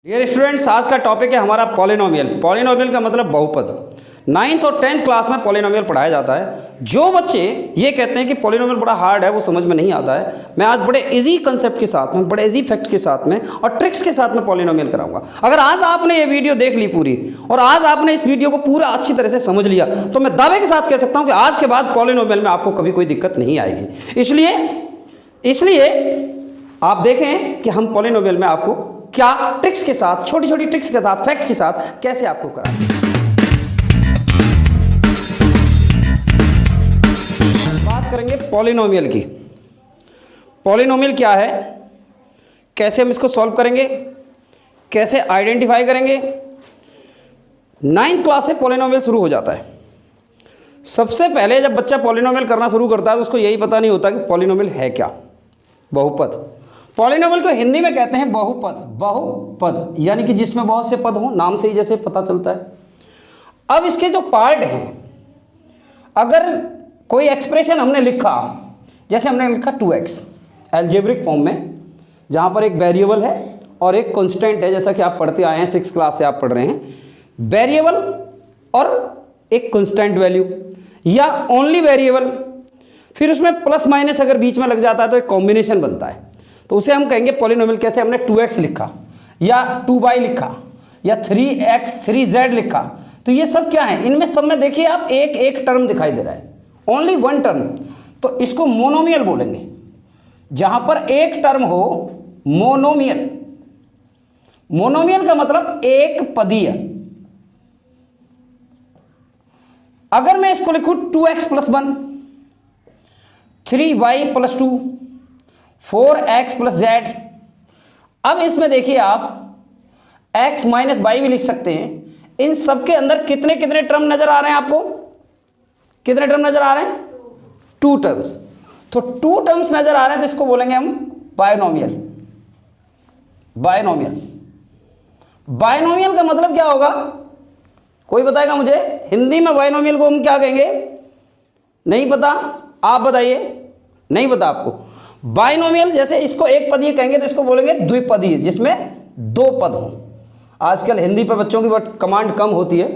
Dear students, आज का topic है हमारा पॉलिनोमियल। पॉलिनोमियल का मतलब बहुपद। 9th और 10th क्लास में पॉलिनोमियल पढ़ाया जाता है। जो बच्चे ये कहते हैं कि पॉलिनोमियल बड़ा हार्ड है, वो समझ में नहीं आता है, मैं आज बड़े इजी कंसेप्ट के साथ में, बड़े इजी फैक्ट के साथ में और ट्रिक्स के साथ में पॉलिनोमियल कराऊंगा। अगर आज आपने ये वीडियो देख ली पूरी और आज आपने इस वीडियो को पूरा अच्छी तरह से समझ लिया तो मैं दावे के साथ कह सकता हूं कि आज के बाद पॉलिनोमियल में आपको कभी कोई दिक्कत नहीं आएगी। इसलिए आप देखें कि हम पॉलिनोमियल में आपको क्या ट्रिक्स के साथ, छोटी छोटी ट्रिक्स के साथ, फैक्ट के साथ कैसे आपको कराएं। बात करेंगे पॉलिनोमियल की। पॉलिनोमियल क्या है, कैसे हम इसको सॉल्व करेंगे, कैसे आइडेंटिफाई करेंगे। 9th क्लास से पॉलिनोमियल शुरू हो जाता है। सबसे पहले जब बच्चा पॉलिनोमियल करना शुरू करता है तो उसको यही पता नहीं होता कि पॉलिनोमियल है क्या। बहुपद। पॉलिनोमियल को हिंदी में कहते हैं बहुपद। बहुपद यानी कि जिसमें बहुत से पद हों, नाम से ही जैसे पता चलता है। अब इसके जो पार्ट हैं, अगर कोई एक्सप्रेशन हमने लिखा, जैसे हमने लिखा 2x एल्जेब्रिक फॉर्म में, जहाँ पर एक वेरिएबल है और एक कांस्टेंट है, जैसा कि आप पढ़ते आए हैं, 6th क्लास से आप पढ़ रहे हैं। वेरिएबल और एक कांस्टेंट वैल्यू या ओनली वेरिएबल, फिर उसमें प्लस माइनस अगर बीच में लग जाता है तो एक कॉम्बिनेशन बनता है, तो उसे हम कहेंगे पॉलिनोमियल। कैसे हमने 2x लिखा या 2y लिखा या 3x 3z लिखा, तो ये सब क्या है, इनमें सब में देखिए आप एक एक टर्म दिखाई दे रहा है, ओनली वन टर्म, तो इसको मोनोमियल बोलेंगे। जहां पर एक टर्म हो, मोनोमियल। मोनोमियल का मतलब एक पदीय। अगर मैं इसको लिखूं 2x + 1, 3y + 2, 4x + z, अब इसमें देखिए आप x - y भी लिख सकते हैं। इन सब के अंदर कितने कितने टर्म नजर आ रहे हैं आपको? कितने टर्म नजर आ रहे हैं? 2 टर्म्स। तो 2 टर्म्स नजर आ रहे हैं तो इसको बोलेंगे हम बायनोमियल। बायनोमियल। बायनोमियल का मतलब क्या होगा, कोई बताएगा मुझे? हिंदी में बायनोमियल को हम क्या कहेंगे? नहीं पता? आप बताइए। नहीं पता आपको? बायनोमियल जैसे इसको एक पदीय कहेंगे तो इसको बोलेंगे द्विपदीय, जिसमें 2 पद हों। आजकल हिंदी पर बच्चों की बहुत कमांड कम होती है,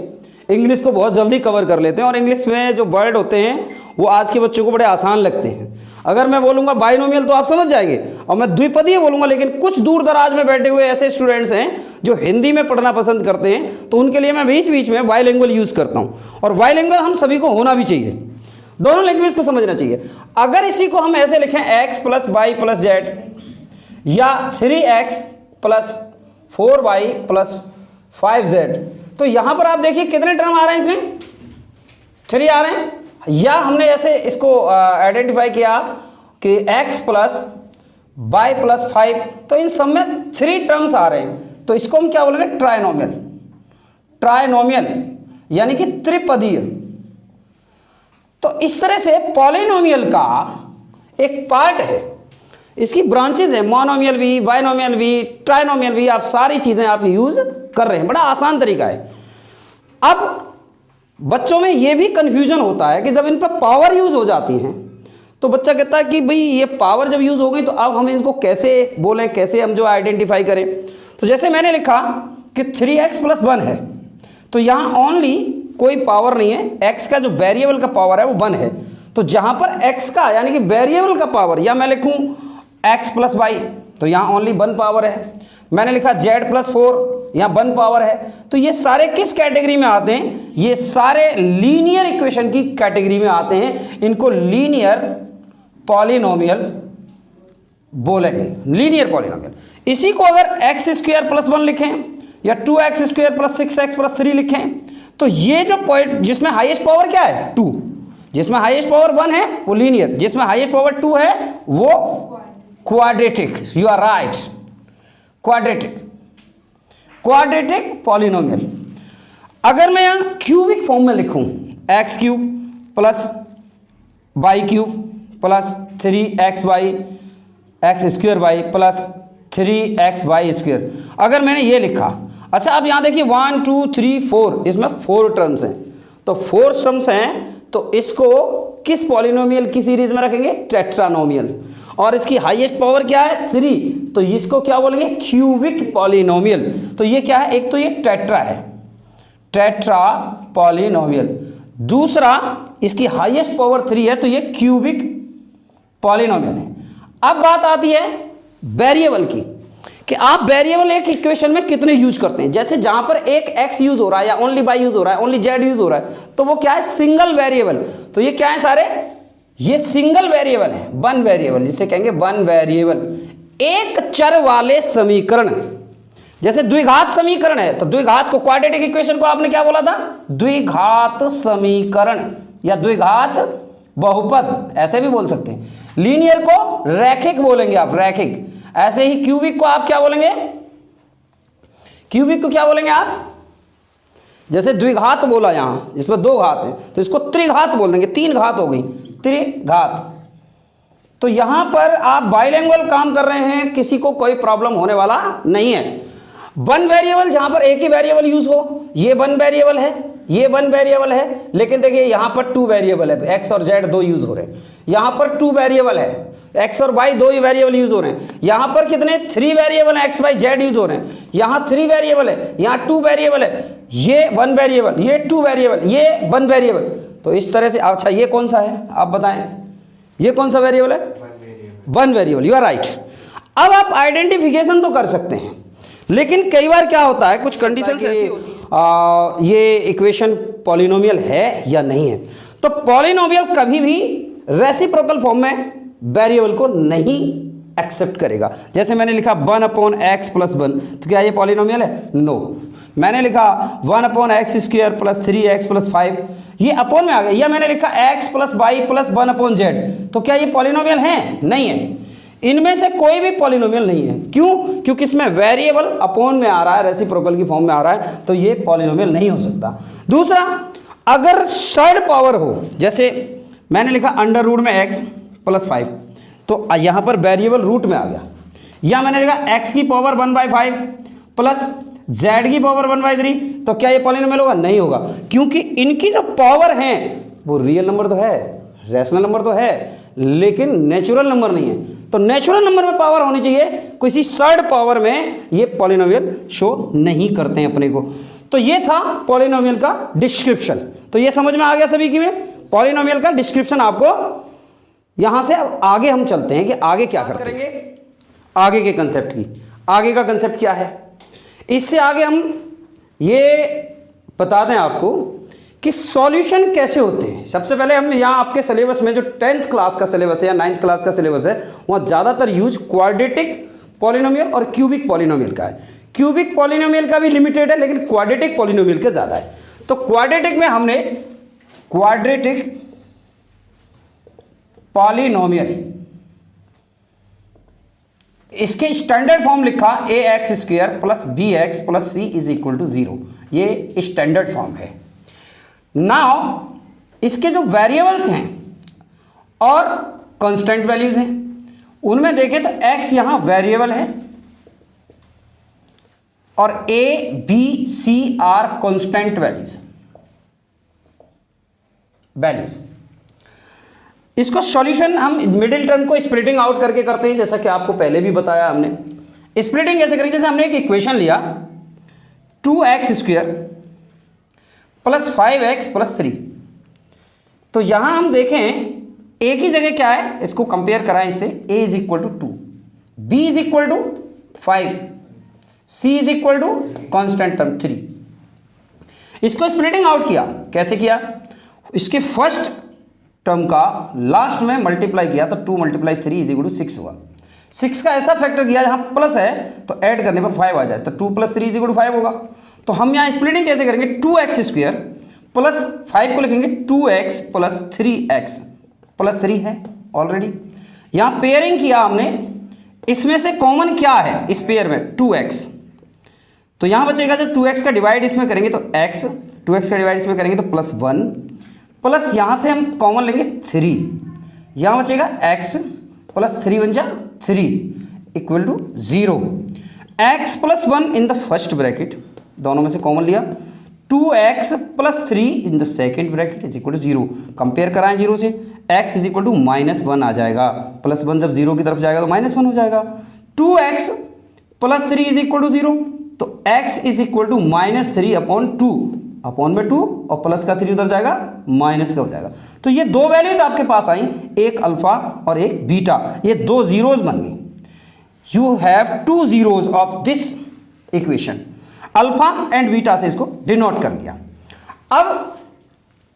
इंग्लिश को बहुत जल्दी कवर कर लेते हैं और इंग्लिश में जो वर्ड होते हैं वो आज के बच्चों को बड़े आसान लगते हैं। अगर मैं बोलूँगा बायनोमियल तो आप समझ जाएंगे, और मैं द्विपदीय बोलूँगा, लेकिन कुछ दूर दराज में बैठे हुए ऐसे स्टूडेंट्स हैं जो हिंदी में पढ़ना पसंद करते हैं, तो उनके लिए मैं बीच बीच में बायलिंगुअल यूज़ करता हूँ। और बायलिंगुअल हम सभी को होना भी चाहिए, दोनों लैंग्वेज को समझना चाहिए। अगर इसी को हम ऐसे लिखें x + y + z या 3x + 4y + 5z, तो यहां पर आप देखिए कितने टर्म आ रहे हैं, इसमें 3 आ रहे हैं। या हमने ऐसे इसको आइडेंटिफाई किया कि x + y + 5, तो इन सब में 3 टर्म्स आ रहे हैं, तो इसको हम क्या बोलेंगे? ट्राइनोमियल। ट्राइनोमियल यानी कि त्रिपदीय। तो इस तरह से पॉलिनोमियल का एक पार्ट है, इसकी ब्रांचेज है, मोनोमियल भी, बायनोमियल भी, ट्राइनोमियल भी। आप सारी चीजें आप यूज कर रहे हैं, बड़ा आसान तरीका है। अब बच्चों में यह भी कंफ्यूजन होता है कि जब इन पर पावर यूज हो जाती हैं तो बच्चा कहता है कि भाई ये पावर जब यूज हो गई तो अब हम इसको कैसे बोलें, कैसे हम जो आइडेंटिफाई करें। तो जैसे मैंने लिखा कि 3x + 1 है, तो यहां ओनली कोई पावर नहीं है, x का जो वेरिएबल का पावर है वो 1 है। तो जहां पर x का यानी कि वेरिएबल का पावर, या मैं लिखूं x + y, तो यहां ओनली 1 पावर है। मैंने लिखा z + 4, यहां 1 पावर है। तो ये सारे किस कैटेगरी में आते हैं? ये सारे लीनियर इक्वेशन की कैटेगरी में आते हैं। इनको लीनियर पॉलिनोमियल बोलेंगे, लीनियर पॉलिनोमियल। इसी को अगर x² + 1 लिखें या 2x² + 6x + 3 लिखें, तो ये जो पॉइंट जिसमें हाईएस्ट पावर क्या है? 2, जिसमें हाईएस्ट पावर 1 है वो लीनियर, जिसमें हाईएस्ट पावर 2 है वो quadratic. You are right, quadratic. Quadratic polynomial. अगर मैं यहां क्यूबिक फॉर्म में लिखूं, x³ + y³ + 3xy x² + 3xy², अगर मैंने ये लिखा। अच्छा, अब यहां देखिए 1 2 3 4, इसमें 4 टर्म्स हैं, तो 4 टर्म्स हैं, तो इसको किस पॉलिनोमियल की सीरीज में रखेंगे? टेट्रानोमियल। और इसकी हाईएस्ट पावर क्या है 3, तो इसको क्या बोलेंगे क्यूबिक पॉलिनोमियल। तो ये क्या है, एक तो ये टेट्रा है, टेट्रा पॉलिनोमियल, दूसरा इसकी हाईएस्ट पावर 3 है तो ये क्यूबिक पॉलिनोमियल है। अब बात आती है वेरिएबल की कि आप वेरिएबल एक इक्वेशन में कितने यूज करते हैं। जैसे जहां पर एक एक्स यूज हो रहा है या ओनली वाई यूज हो रहा है, ओनली जेड यूज हो रहा है, तो वो क्या है सिंगल वेरिएबल। तो ये क्या है सारे, ये सिंगल वेरिएबल है, वन वेरिएबल, जिसे कहेंगे वन वेरिएबल। एक चर वाले समीकरण, जैसे द्विघात समीकरण है तो द्विघात को, क्वाड्रेटिक इक्वेशन को आपने क्या बोला था, द्विघात समीकरण या द्विघात बहुपद ऐसे भी बोल सकते हैं। लीनियर को रैखिक बोलेंगे आप, रैखिक। ऐसे ही क्यूबिक को आप क्या बोलेंगे, क्यूबिक को क्या बोलेंगे आप, जैसे द्विघात बोला यहां जिसमें 2 घात है तो इसको त्रिघात बोल देंगे, 3 घात हो गई, त्रिघात। तो यहां पर आप बाइलिंगुअल काम कर रहे हैं, किसी को कोई प्रॉब्लम होने वाला नहीं है। वन वेरिएबल जहां पर एक ही वेरिएबल यूज हो, ये वन वेरिएबल है, ये वन वेरिएबल है, लेकिन देखिए यहां पर 2 वेरिएबल है, एक्स और जेड 2 यूज हो रहे हैं। यहां पर 2 वेरिएबल है, एक्स और वाई 2 ही वेरिएबल यूज हो रहे हैं। यहां पर कितने 3 वेरिएबल है, एक्स वाई जेड यूज हो रहे हैं। यहां 3 वेरिएबल है, यहां 2 वेरिएबल है, ये 1 वेरिएबल, ये 2 वेरिएबल, ये 1 वेरिएबल। तो इस तरह से, अच्छा ये कौन सा है आप बताएं, ये कौन सा वेरिएबल है, 1 वेरिएबल, यू आर राइट। अब आप आइडेंटिफिकेशन तो कर सकते हैं, लेकिन कई बार क्या होता है, कुछ कंडीशंस ऐसी होती है ये इक्वेशन पॉलिनोमियल है या नहीं है। तो पॉलिनोमियल कभी भी रेसिप्रोकल फॉर्म में वेरिएबल को नहीं एक्सेप्ट करेगा। जैसे मैंने लिखा 1/x + 1, तो क्या ये पॉलिनोमियल है, नो। मैंने लिखा 1/x² + 3x + 5, ये अपोन में आ गया। या मैंने लिखा x + y + 1/z, तो क्या ये पॉलिनोमियल है, नहीं है। इनमें से कोई भी पॉलिनोमियल नहीं है। क्यों, क्योंकि इसमें वेरिएबल अपोन में आ रहा है, रेसिप्रोकल की फॉर्म में आ रहा है, तो ये पॉलिनोमियल नहीं हो सकता। दूसरा, अगर थर्ड पावर हो, जैसे मैंने लिखा √में x + 5, तो यहां पर वेरिएबल रूट में आ गया। या मैंने लिखा x की पावर 1/5 प्लस z की पावर 1/3, तो क्या ये पॉलिनोमियल होगा, नहीं होगा। क्योंकि इनकी जो पावर है वो रियल नंबर तो है, रैशनल नंबर तो है, लेकिन नेचुरल नंबर नहीं है। तो नेचुरल नंबर में पावर होनी चाहिए, किसी थर्ड पावर में ये पॉलिनोमियल शो नहीं करते हैं अपने को। तो ये था पॉलिनोमियल का डिस्क्रिप्शन। तो ये समझ में आ गया सभी की में पॉलिनोमियल का डिस्क्रिप्शन। आपको यहां से अब आगे हम चलते हैं कि आगे क्या करते हैं, आगे के कंसेप्ट की। आगे का कंसेप्ट क्या है, इससे आगे हम ये बता दें आपको कि सॉल्यूशन कैसे होते हैं। सबसे पहले हम यहाँ आपके सिलेबस में जो 10th क्लास का सिलेबस है या 9th क्लास का सिलेबस है, वहाँ ज़्यादातर यूज क्वाड्रेटिक पॉलिनोमियल और क्यूबिक पॉलिनोमियल का है। क्यूबिक पॉलिनोमियल का भी लिमिटेड है, लेकिन क्वाड्रेटिक पॉलिनोमियल का ज़्यादा है। तो क्वाड्रेटिक में हमने क्वाड्रेटिक पॉलिनोमियल, इसके स्टैंडर्ड फॉर्म लिखा ax² + bx + c = 0, ये स्टैंडर्ड फॉर्म है। नाउ इसके जो वेरिएबल्स हैं और कांस्टेंट वैल्यूज हैं, उनमें देखें तो x यहां वेरिएबल है और a b c are constant values. इसको सॉल्यूशन हम मिडिल टर्म को स्प्लिटिंग आउट करके करते हैं, जैसा कि आपको पहले भी बताया हमने। स्प्लिटिंग कैसे करें, जैसे हमने एक इक्वेशन लिया 2x² + 5x + 3, तो यहां हम देखें एक ही जगह क्या है, इसको कंपेयर कराएं इससे। a = 2, b = 5, c = constant term 3। इसको स्प्लिटिंग आउट किया, कैसे किया, इसके फर्स्ट टर्म का लास्ट में मल्टीप्लाई किया तो 2 × 3 = 6 हुआ। 6 का ऐसा फैक्टर किया जहां प्लस है तो ऐड करने पर 5 आ जाए, तो 2 + 3 = 5 होगा। तो हम यहां स्प्लिटिंग कैसे करेंगे, 2x² + 5 को लिखेंगे 2x + 3x + 3 है ऑलरेडी। यहां पेयरिंग किया हमने, इसमें से कॉमन क्या है इस पेयर में, 2x, तो यहां बचेगा जब 2x का डिवाइड इसमें करेंगे तो x, 2x का डिवाइड इसमें करेंगे तो +1, प्लस यहां से हम कॉमन लेंगे 3, यहां बचेगा x + 3 बन जा 3 = 0। x + 1 in the first bracket, दोनों में से कॉमन लिया, 2x plus 3 in the second bracket is equal to 0। Compare कराएं 0 से, x इज इक्वल टू -1 आ जाएगा, +1 जब 0 की तरफ जाएगा तो -1 हो जाएगा। 2x plus 3 is equal to 0, तो x is equal to -3/2, upon में 2 और प्लस का 3 उधर जाएगा, माइनस का हो जाएगा। तो ये दो वैल्यूज आपके पास आई, एक अल्फा और एक बीटा, ये दो जीरोज बन गई। You have 2 zeros of this equation, alpha and beta से इसको डिनोट कर दिया। अब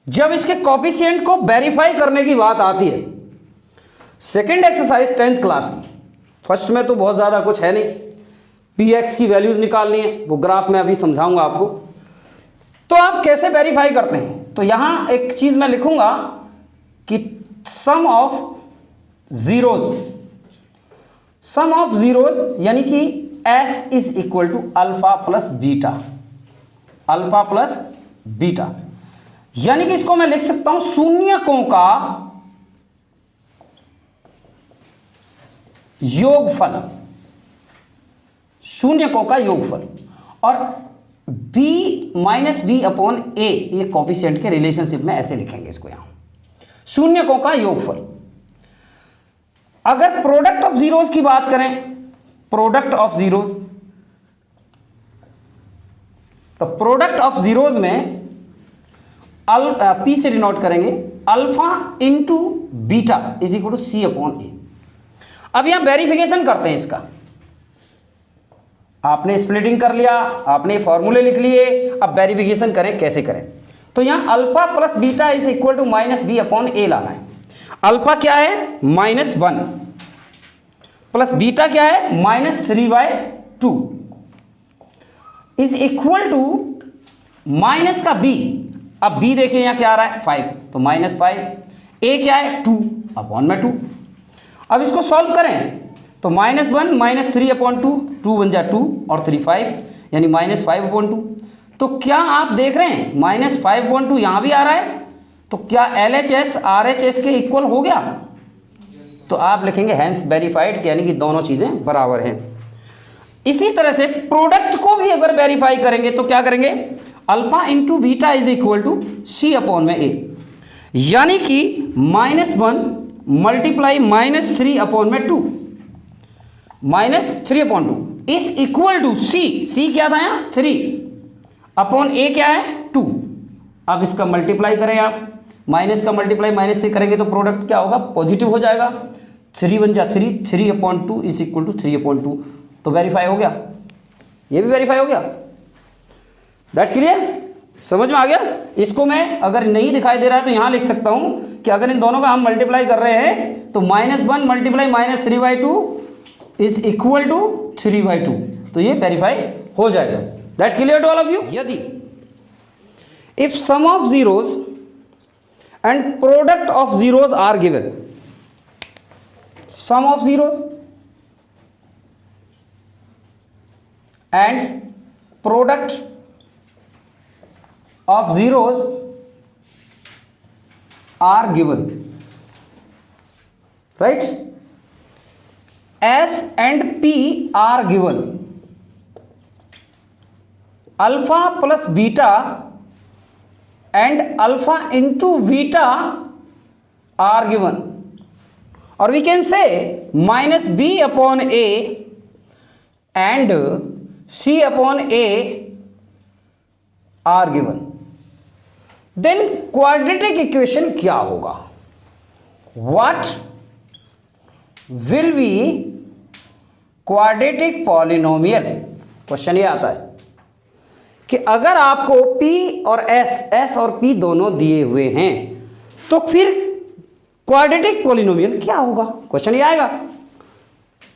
जब इसके कोफिशिएंट को वेरीफाई करने की बात आती है, सेकेंड एक्सरसाइज 10th क्लास की, फर्स्ट में तो बहुत ज़्यादा कुछ है नहीं, px की वैल्यूज निकालनी है, वो ग्राफ में अभी समझाऊंगा आपको। तो आप कैसे वेरीफाई करते हैं, तो यहां एक चीज मैं लिखूंगा कि सम ऑफ जीरोज यानी कि s is equal to alpha plus beta, यानी कि इसको मैं लिख सकता हूं शून्यकों का योगफल, शून्यकों का योगफल, और b माइनस बी अपॉन ए, ये कोफिशिएंट के रिलेशनशिप में ऐसे लिखेंगे इसको, यहां शून्यकों का योगफल। अगर प्रोडक्ट ऑफ जीरोज की बात करें, प्रोडक्ट ऑफ जीरोज, तो प्रोडक्ट ऑफ जीरोज में p से डिनोट करेंगे alpha into beta is equal to C upon A. अब यहां वेरिफिकेशन करते हैं इसका, आपने स्प्लिटिंग कर लिया, आपने फॉर्मूले लिख लिए, अब वेरिफिकेशन करें कैसे करें। तो यहां alpha plus beta is equal to minus B upon A लाना है। अल्फा क्या है -1 प्लस बीटा क्या है -3/2 इज इक्वल टू माइनस का बी। अब बी देखिए यहां क्या आ रहा है 5, तो -5, ए क्या है 2 अपॉन में 2। अब इसको सॉल्व करें तो -1 -3/2, 2 बन जाए 2 और 3 5, यानी -5/2। तो क्या आप देख रहे हैं -5/2 यहां भी आ रहा है, तो क्या LHS RHS के इक्वल हो गया? तो आप लिखेंगे हैंस वेरीफाइड, यानी कि दोनों चीजें बराबर हैं। इसी तरह से प्रोडक्ट को भी अगर वेरीफाई करेंगे तो क्या करेंगे, alpha into beta is equal to C upon में ए, यानी कि -1 मल्टीप्लाई -3 अपॉन में 2, -3/2 इज इक्वल टू सी क्या था यहाँ 3 अपॉन ए क्या है 2। अब इसका मल्टीप्लाई करें आप, माइनस का मल्टीप्लाई माइनस से करेंगे तो प्रोडक्ट क्या होगा, पॉजिटिव हो जाएगा, 3 बन जा 3/2 इज इक्वल टू 3/2। तो वेरीफाई हो गया, ये भी वेरीफाई हो गया। दैट्स क्लियर, समझ में आ गया। इसको मैं अगर नहीं दिखाई दे रहा है तो यहां लिख सकता हूं कि अगर इन दोनों का हम मल्टीप्लाई कर रहे हैं तो -1 मल्टीप्लाई -3/2 इज इक्वल टू 3/2, तो ये वेरीफाई हो जाएगा। That's clear to all of you. यदि if sum of zeros and product of zeros are given, sum of zeros and product of zeros are given, right? S and P are given, alpha plus beta and alpha into beta are given, or we can say minus B upon A and C upon A are given, then quadratic equation क्या होगा, what will be quadratic polynomial। Question ये आता है कि अगर आपको P और S और P दोनों दिए हुए हैं तो फिर क्वाड्रेटिक पॉलिनोमियल क्या होगा, क्वेश्चन ये आएगा।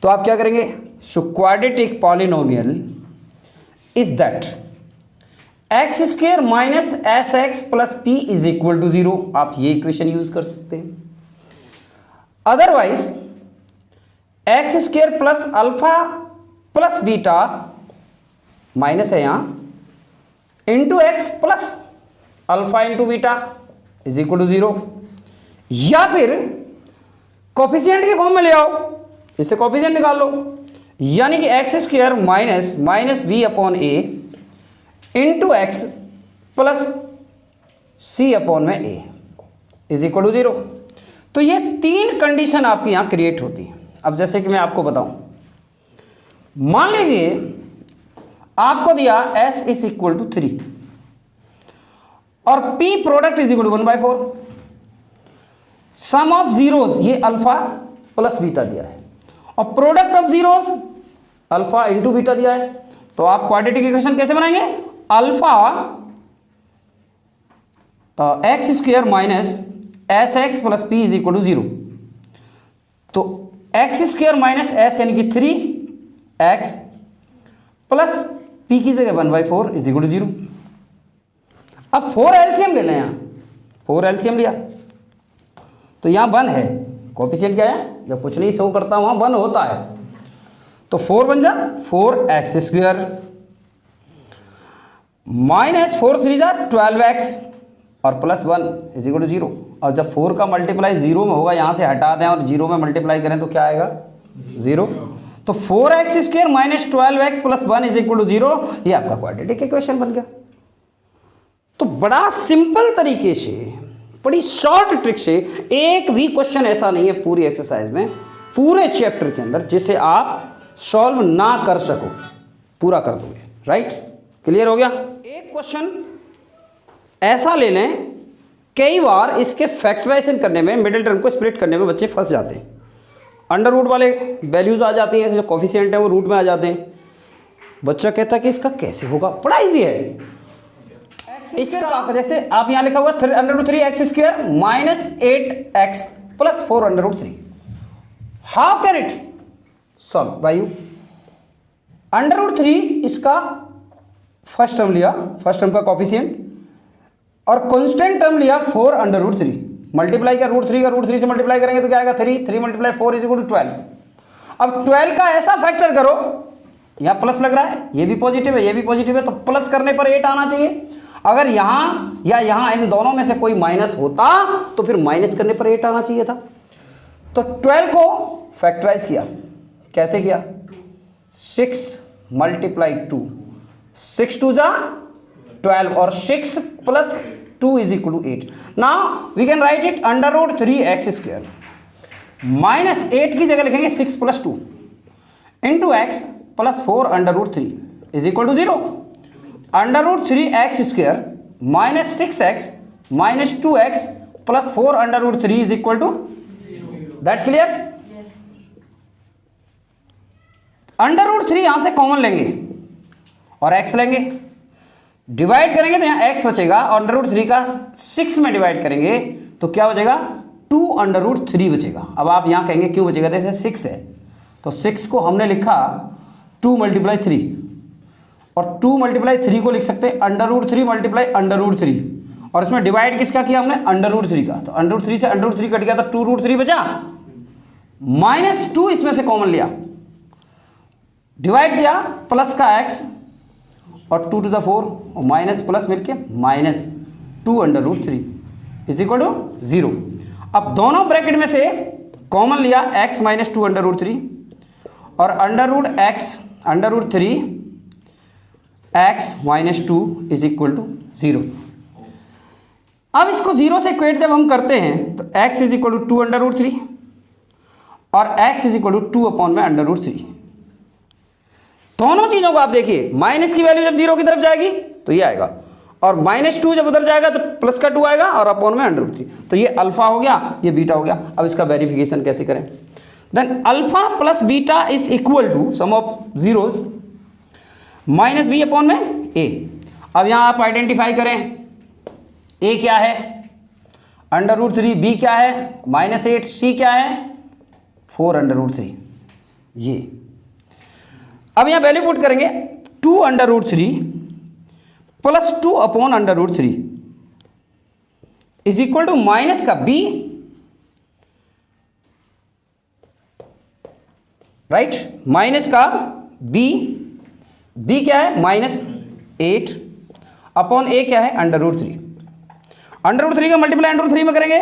तो आप क्या करेंगे, so quadratic polynomial is that X square minus S X plus P is equal to 0। आप ये इक्वेशन यूज कर सकते हैं। Otherwise X square plus alpha plus beta minus है यहां into X plus alpha into beta is equal to 0, या फिर coefficient के फॉर्म में ले आओ, इससे कोफिशिएंट निकाल लो, यानी कि X square minus B upon A into X plus C upon में ए इज इक्वल टू 0। तो ये 3 कंडीशन आपकी यहां क्रिएट होती है। अब जैसे कि मैं आपको बताऊं, मान लीजिए आपको दिया s इज इक्वल टू 3 और p product is equal to 1/4, sum of zeros ये अल्फा प्लस बीटा दिया है और product of zeros alpha into beta दिया है। तो आप क्वाड्रेटिक इक्वेशन कैसे बनाएंगे? Alpha X square minus S X plus P is equal to 0। तो एक्स स्क्वायर माइनस एस यानी कि 3x प्लस पी की जगह 1/4 इज इक्वल टू 0। अब 4 एलसीएम ले लें, यहां 4 एलसीएम लिया तो यहां 1 है, कोएफिशिएंट क्या है? जब कुछ नहीं शो करता वहां 1 होता है। तो 4 बन जा 4x स्क्वायर माइनस 4 3 जा 12x और प्लस 1 इज इक्वल टू 0। और जब 4 का मल्टीप्लाई 0 में होगा, यहां से हटा दें और 0 में मल्टीप्लाई करें तो क्या आएगा? 0। तो 4x square minus 12x plus 1 is equal to 0, ये आपका क्वाड्रेटिक इक्वेशन बन गया। तो बड़ा सिंपल तरीके से, बड़ी शॉर्ट ट्रिक से, एक भी क्वेश्चन ऐसा नहीं है पूरी एक्सरसाइज में, पूरे चैप्टर के अंदर जिसे आप सॉल्व ना कर सको, पूरा कर दोगे। राइट? क्लियर हो गया? एक क्वेश्चन ऐसा ले लें, कई बार इसके फैक्टराइजेशन करने में, मिडिल टर्म को स्प्लिट करने में बच्चे फंस जाते हैं। अंडर रूट वाले वैल्यूज आ जाती हैं, जो कोफिशिएंट है वो रूट में आ जाते हैं। बच्चा कहता है कि इसका कैसे होगा? बड़ा इजी है। इसका जैसे आप यहां लिखा हुआ √3x square minus 8x plus 4√3। How can it solve by you? √3 इसका फर्स्ट टर्म लिया, फर्स्ट टर्म का कोफिशिएंट, और कांस्टेंट टर्म लिया 4√3, मल्टीप्लाई किया √3 से मल्टीप्लाई करेंगे तो क्या आएगा? 3 मल्टीप्लाई 4 इज इक्वल टू 12। अब 12 का ऐसा फैक्टर करो, यहां प्लस लग रहा है, ये भी पॉजिटिव है, ये भी पॉजिटिव है, तो प्लस करने पर 8 आना चाहिए। अगर यहां या यहां इन दोनों में से कोई माइनस होता तो फिर माइनस करने पर 8 आना चाहिए था। तो 12 को फैक्टराइज किया, कैसे किया? 6 मल्टीप्लाई 2, 6 2 जा 12 और 6 plus 2 is equal to 8। Now we can write it √3x square minus 8 की जगह लिखेंगे 6 plus 2 into X plus 4√3 is equal to 0। √3x square minus 6x minus 2x plus 4√3 is equal to, that's clear? √3 यहां से common लेंगे और x लेंगे, divide करेंगे तो यहां x बचेगा और √3 का 6 में डिवाइड करेंगे तो क्या बचेगा? 2√3 बचेगा। अब आप यहां कहेंगे क्यों बचेगा? जैसे 6 है तो 6 को हमने लिखा 2 मल्टीप्लाई 3 और 2 मल्टीप्लाई 3 को लिख सकते हैं √3 मल्टीप्लाई √3 और इसमें डिवाइड किसका किया हमने? √3 का। तो √3 से √3 कट गया तो 2√3 बचा, माइनस 2 इसमें से कॉमन लिया, डिवाइड किया प्लस का x और 2 to the 4 और माइनस प्लस मिलके माइनस 2√3 इज इक्वल टू 0। अब दोनों ब्रैकेट में से कॉमन लिया x माइनस 2√3 और √3 x minus 2 is equal to 0। अब इसको 0 से इक्वेट जब हम करते हैं तो x इज इक्वल टू 2√3 और x is equal to 2 upon में √3। दोनों चीजों को आप देखिए, माइनस की वैल्यू जब 0 की तरफ जाएगी तो ये आएगा और -2 जब उधर जाएगा तो प्लस का 2 आएगा और अपॉन में √3। तो ये अल्फा हो गया, ये बीटा हो गया। अब इसका वेरिफिकेशन कैसे करें? Then alpha plus beta is equal to sum of zeros minus B upon में ए। अब यहां आप आइडेंटिफाई करें, ए क्या है? √3, बी क्या है? -8, सी क्या है? 4√3। ये अब यहां वैल्यू पुट करेंगे 2√3 plus 2 upon √3 is equal to minus का b, राइट? माइनस का b क्या है? -8 अपॉन a क्या है? √3। √3 का मल्टीप्लाई √3 में करेंगे,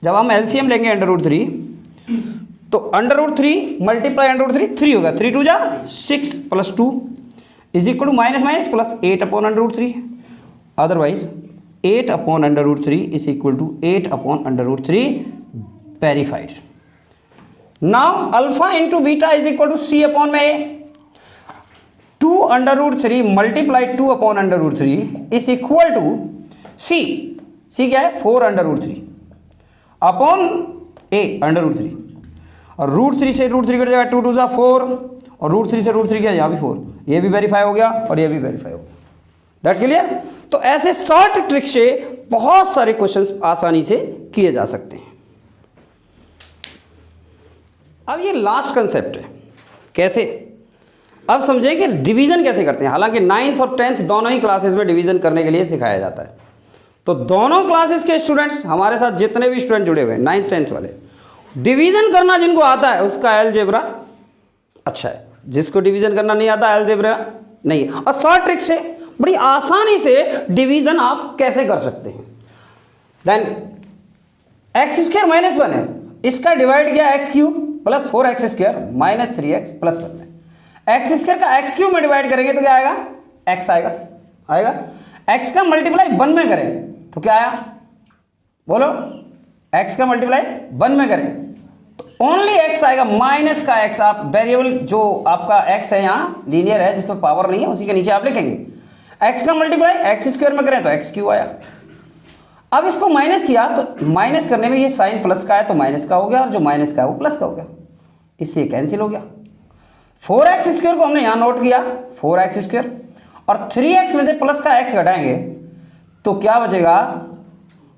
जब हम एलसीएम लेंगे √3 तो √3 मल्टीप्लाई √3 3 होगा, 3 2 जा 6 plus 2 is equal to minus plus 8 upon √3 otherwise 8/√3 is equal to 8/√3 verified. Now alpha into beta is equal to C upon में A। 2√3 multiply 2/√3 is equal to C क्या है 4√3 अपॉन A√3 और √3 से √3 cut जाएगा 2 2 जा 4 और √3 से √3 क्या यहाँ भी 4, ये भी वेरीफाई हो गया और ये भी वेरीफाई हो गया। That's clear. तो ऐसे शॉर्ट ट्रिक से बहुत सारे क्वेश्चंस आसानी से किए जा सकते हैं। अब ये लास्ट कंसेप्ट है, कैसे, अब समझें कि डिवीजन कैसे करते हैं। हालांकि 9th और 10th दोनों ही क्लासेस में डिवीजन करने के लिए सिखाया जाता है। तो दोनों क्लासेस के स्टूडेंट्स, हमारे साथ जितने भी स्टूडेंट जुड़े हुए हैं 9th 10th वाले, डिवीजन करना जिनको आता है उसका अलजेब्रा अच्छा है, जिसको डिवीजन करना नहीं आता अलजेब्रा नहीं। और शॉर्ट ट्रिक से बड़ी आसानी से डिवीजन आप कैसे कर सकते हैं। देन x² - 1 है, इसका डिवाइड किया x³ + 4x² - 3x + 1 में। x² का x³ में डिवाइड करेंगे तो क्या आएगा, x आएगा। x का मल्टीप्लाई 1 में करें तो क्या आया, बोलो, x का मल्टीप्लाई 1 में करें तो ओनली x आएगा, माइनस का x। आप वेरिएबल जो आपका x है यहाँ लीनियर है, जिसमें पावर नहीं है, उसी के नीचे आप लिखेंगे। x का मल्टीप्लाई x² में करें तो x³ आया। अब इसको माइनस किया तो माइनस करने में ये साइन प्लस का है तो माइनस का हो गया, और जो माइनस का है वो प्लस का हो गया, इससे कैंसिल हो गया। 4x² को हमने यहाँ नोट किया 4x² और 3x में से प्लस का x घटाएंगे तो क्या बचेगा,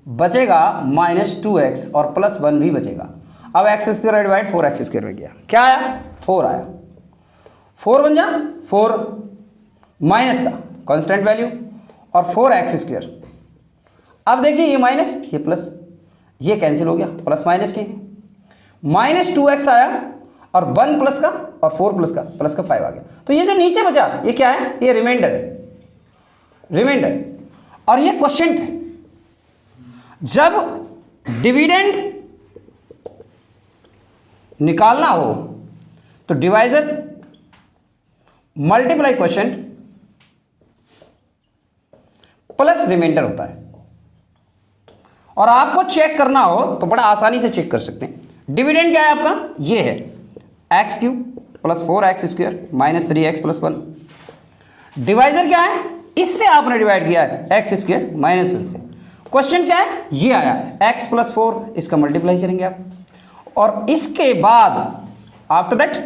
-2x और +1 भी बचेगा। अब x² डिवाइड 4x² में किया, क्या आया, 4 आया। 4 बन जा 4 माइनस का कांस्टेंट वैल्यू और 4x²। अब देखिए ये माइनस ये प्लस, ये कैंसिल हो गया, प्लस माइनस की -2x आया और 1 प्लस का और 4 प्लस का 5 आ गया। तो ये जो नीचे बचा ये क्या है, ये रिमाइंडर है, रिमाइंडर। और ये क्वोशिएंट है। जब डिविडेंड निकालना हो तो divisor multiply quotient plus remainder होता है। और आपको चेक करना हो तो बड़ा आसानी से चेक कर सकते हैं। डिविडेंड क्या है आपका, ये है x³ + 4x² - 3x + 1। डिवाइजर क्या है, इससे आपने डिवाइड किया है x² - 1 से। क्वेश्चन क्या है, ये आया x + 4, इसका मल्टीप्लाई करेंगे आप और इसके बाद आफ्टर दैट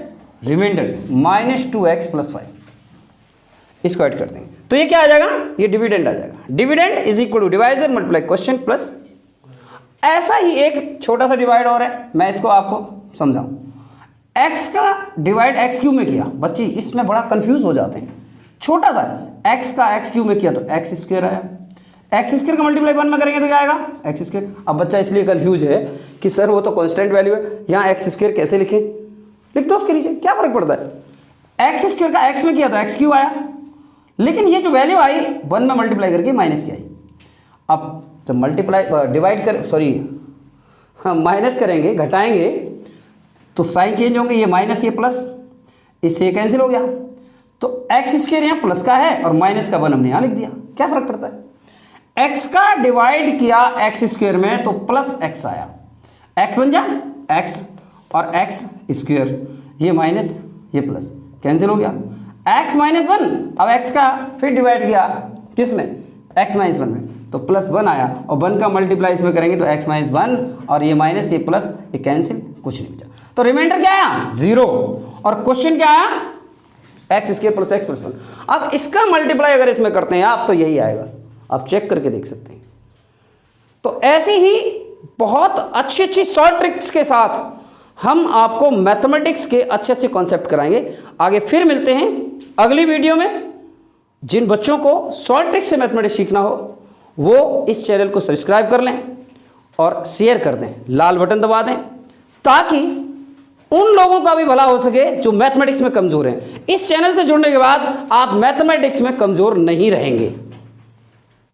रिमाइंडर -2x + 5, इसको ऐड कर देंगे तो ये क्या आ जाएगा, ये डिविडेंड आ जाएगा। Dividend is equal to divisor multiply question plus. ऐसा ही एक छोटा सा डिवाइड और है, मैं इसको आपको समझाऊं। x का डिवाइड x³ में किया, बच्चे इसमें बड़ा कंफ्यूज हो जाते हैं। छोटा सा x का x³ में किया तो x² आया, x² का मल्टीप्लाई 1 में करेंगे तो क्या आएगा, x²। अब बच्चा इसलिए कंफ्यूज है कि सर वो तो कांस्टेंट वैल्यू है, यहाँ x² कैसे लिखें, लिख दो उसके नीचे, क्या फर्क पड़ता है। x² का x में किया तो x³ आया, लेकिन ये जो वैल्यू आई 1 में मल्टीप्लाई करके माइनस की आई। अब जब मल्टीप्लाई डिवाइड कर हाँ माइनस करेंगे, घटाएंगे तो साइन चेंज होंगे, ये माइनस ये प्लस, इससे कैंसिल हो गया। तो x² यहाँ प्लस का है और माइनस का 1 हमने यहाँ लिख दिया, क्या फर्क पड़ता है। x का डिवाइड किया x² में तो प्लस x आया, x बन जा x और x², ये माइनस ये प्लस, कैंसिल हो गया। x - 1, अब x का फिर डिवाइड किया किस में, x - 1 में तो +1 आया और 1 का मल्टीप्लाई इसमें करेंगे तो x - 1 और ये माइनस ये प्लस, ये कैंसिल, कुछ नहीं बचा। तो रिमाइंडर क्या आया, 0। और क्वेश्चन क्या आया, x² + x + 1। अब इसका मल्टीप्लाई अगर इसमें करते हैं आप तो यही आएगा, आप चेक करके देख सकते हैं। तो ऐसी ही बहुत अच्छी अच्छी शॉर्ट ट्रिक्स के साथ हम आपको मैथमेटिक्स के अच्छे अच्छे कॉन्सेप्ट कराएंगे। आगे फिर मिलते हैं अगली वीडियो में। जिन बच्चों को शॉर्ट ट्रिक से मैथमेटिक्स सीखना हो वो इस चैनल को सब्सक्राइब कर लें और शेयर कर दें, लाल बटन दबा दें, ताकि उन लोगों का भी भला हो सके जो मैथमेटिक्स में कमज़ोर हैं। इस चैनल से जुड़ने के बाद आप मैथमेटिक्स में कमज़ोर नहीं रहेंगे।